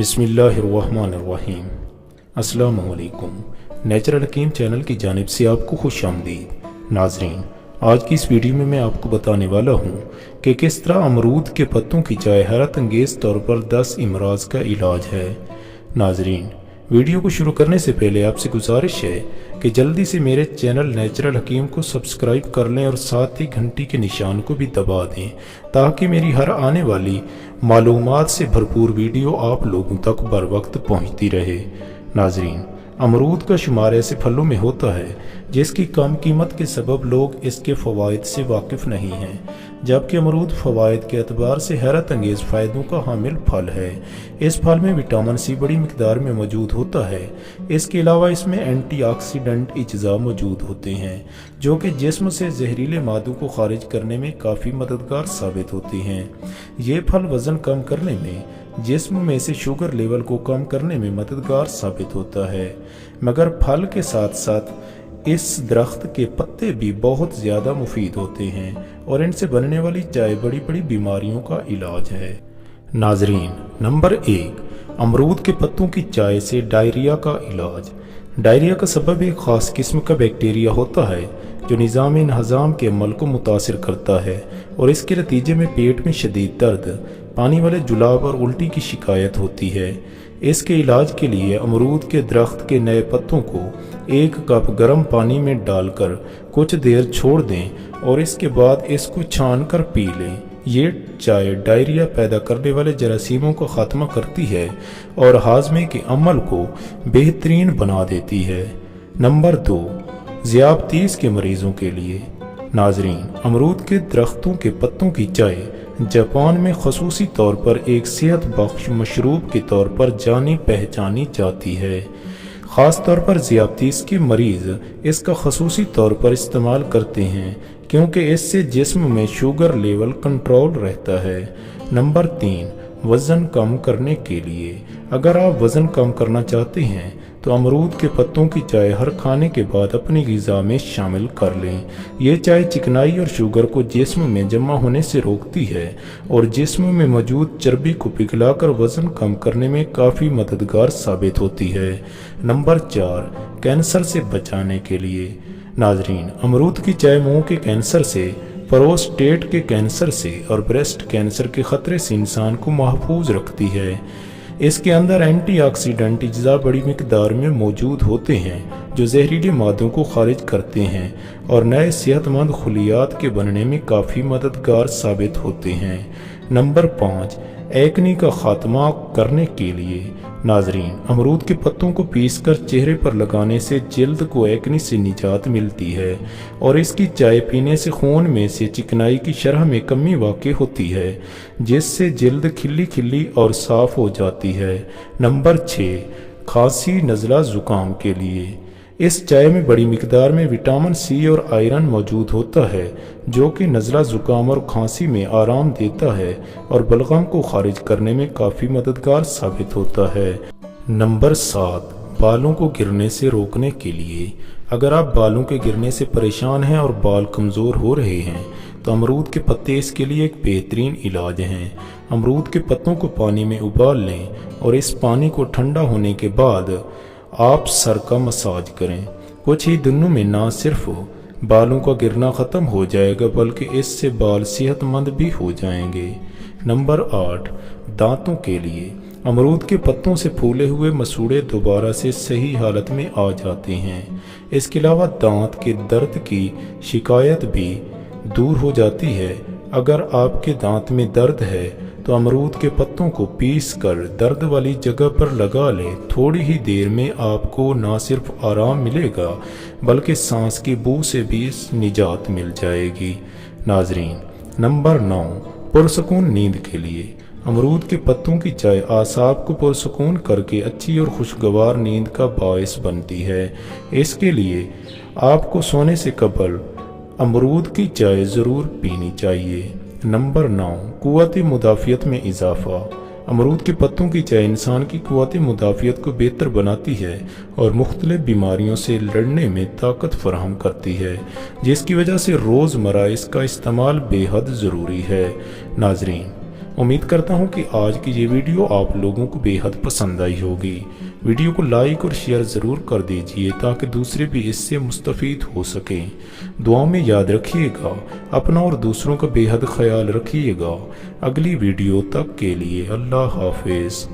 बिस्मिल्लाहिर्रहमानिर्रहीम। अस्सलामुअलैकुम। नेचुरल हकीम चैनल की जानिब से आपको खुश आमदीद। नाजरीन, आज की इस वीडियो में मैं आपको बताने वाला हूँ कि किस तरह अमरूद के पत्तों की चाय हैरत अंगेज़ तौर पर 10 अमराज का इलाज है। नाजरीन, वीडियो को शुरू करने से पहले आपसे गुजारिश है कि जल्दी से मेरे चैनल नेचुरल हकीम को सब्सक्राइब कर लें और साथ ही घंटी के निशान को भी दबा दें ताकि मेरी हर आने वाली मालूमात से भरपूर वीडियो आप लोगों तक बर वक्त पहुँचती रहे। नाजरीन, अमरूद का शुमार ऐसे फलों में होता है जिसकी कम कीमत के सबब लोग इसके फ़वाइद से वाकिफ़ नहीं हैं, जबकि अमरूद फ़वाइद के एतबार से हैरत अंगेज़ फ़ायदों का हामिल फल है। इस फल में विटामिन सी बड़ी मिकदार में मौजूद होता है। इसके अलावा इसमें एंटीऑक्सीडेंट अज्जा मौजूद होते हैं जो कि जिस्म से जहरीले मादों को खारिज करने में काफ़ी मददगार साबित होते हैं। ये फल वज़न कम करने में, जिस्म में से शुगर लेवल को कम करने में मददगार साबित होता है, मगर फल के साथ साथ इस दरख्त के पत्ते भी बहुत ज़्यादा मुफीद होते हैं और इनसे बनने वाली चाय बड़ी बड़ी बीमारियों का इलाज है। नाजरीन, नंबर 1, अमरूद के पत्तों की चाय से डायरिया का इलाज। डायरिया का सबब एक ख़ास किस्म का बैक्टीरिया होता है जो निज़ाम हज़ाम के अमल को मुतासिर करता है और इसके नतीजे में पेट में शदीद दर्द, पानी वाले जुलाब और उल्टी की शिकायत होती है। इसके इलाज के लिए अमरूद के दरख्त के नए पत्तों को 1 कप गर्म पानी में डालकर कुछ देर छोड़ दें और इसके बाद इसको छान कर पी लें। ये चाय डायरिया पैदा करने वाले जरासीमों को ख़त्म करती है और हाजमे के अमल को बेहतरीन बना देती है। नंबर 2, ज़ियाबतीस के मरीज़ों के लिए। नाजरीन, अमरूद के दरख्तों के पत्तों की चाय जापान में खसूसी तौर पर एक सेहत बख्श मशरूब के तौर पर जानी पहचानी जाती है। ख़ास तौर पर ज़ियाबतीस के मरीज़ इसका खसूसी तौर पर इस्तेमाल करते हैं क्योंकि इससे जिस्म में शुगर लेवल कंट्रोल रहता है। नंबर 3, वज़न कम करने के लिए। अगर आप वज़न कम करना चाहते हैं तो अमरूद के पत्तों की चाय हर खाने के बाद अपनी ग़िज़ा में शामिल कर लें। ये चाय चिकनाई और शुगर को जिस्म में जमा होने से रोकती है और जिस्म में मौजूद चर्बी को पिघलाकर वज़न कम करने में काफ़ी मददगार साबित होती है। नंबर 4, कैंसर से बचाने के लिए। नाजरीन, अमरूद की चाय मुंह के कैंसर से, प्रोस्टेट के कैंसर से और ब्रेस्ट कैंसर के ख़तरे से इंसान को महफूज रखती है। इसके अंदर एंटीऑक्सीडेंट अज्जा बड़ी मिकदार में मौजूद होते हैं जो जहरीले मादों को खारिज करते हैं और नए सेहतमंद खलियात के बनने में काफ़ी मददगार साबित होते हैं। नंबर 5, एक्ने का खात्मा करने के लिए। नाजरीन, अमरूद के पत्तों को पीसकर चेहरे पर लगाने से जल्द को एक्ने से निजात मिलती है और इसकी चाय पीने से खून में से चिकनाई की शरह में कमी वाक़ई होती है जिससे जल्द खिली खिली और साफ़ हो जाती है। नंबर 6, खांसी नज़ला ज़ुकाम के लिए। इस चाय में बड़ी मिकदार में विटामिन सी और आयरन मौजूद होता है जो कि नज़ला ज़ुकाम और खांसी में आराम देता है और बलगम को खारिज करने में काफ़ी मददगार साबित होता है। नंबर 7, बालों को गिरने से रोकने के लिए। अगर आप बालों के गिरने से परेशान हैं और बाल कमज़ोर हो रहे हैं तो अमरूद के पत्ते इसके लिए एक बेहतरीन इलाज हैं। अमरूद के पत्तों को पानी में उबाल लें और इस पानी को ठंडा होने के बाद आप सर का मसाज करें। कुछ ही दिनों में ना सिर्फ बालों का गिरना ख़त्म हो जाएगा बल्कि इससे बाल सेहतमंद भी हो जाएंगे। नंबर 8, दांतों के लिए। अमरूद के पत्तों से फूले हुए मसूड़े दोबारा से सही हालत में आ जाते हैं। इसके अलावा दांत के दर्द की शिकायत भी दूर हो जाती है। अगर आपके दांत में दर्द है तो अमरूद के पत्तों को पीस कर दर्द वाली जगह पर लगा लें। थोड़ी ही देर में आपको ना सिर्फ आराम मिलेगा बल्कि सांस की बू से भी निजात मिल जाएगी। नाजरीन, नंबर 9, पुरसकून नींद के लिए। अमरूद के पत्तों की चाय आसाब को पुरसकून करके अच्छी और खुशगवार नींद का बायस बनती है। इसके लिए आपको सोने से कबल अमरूद की चाय ज़रूर पीनी चाहिए। नंबर 9, क़ुव्वत मुदाफ़ियत में इजाफ़ा। अमरूद के पत्तों की चाय इंसान की क़ुव्वत मुदाफ़ियत को बेहतर बनाती है और मुख्तलिफ बीमारियों से लड़ने में ताकत फराहम करती है जिसकी वजह से रोज़मर्रा इसका इस्तेमाल बेहद ज़रूरी है। नाजरीन, امید کرتا ہوں کہ آج کی یہ ویڈیو آپ لوگوں کو بے حد پسند آئی ہوگی۔ ویڈیو کو لائک اور شیئر ضرور کر دیجئے تاکہ دوسرے بھی اس سے مستفید ہو سکیں۔ دعاؤں میں یاد رکھیے گا، اپنا اور دوسروں کا بے حد خیال رکھیے گا۔ اگلی ویڈیو تک کے لیے اللہ حافظ۔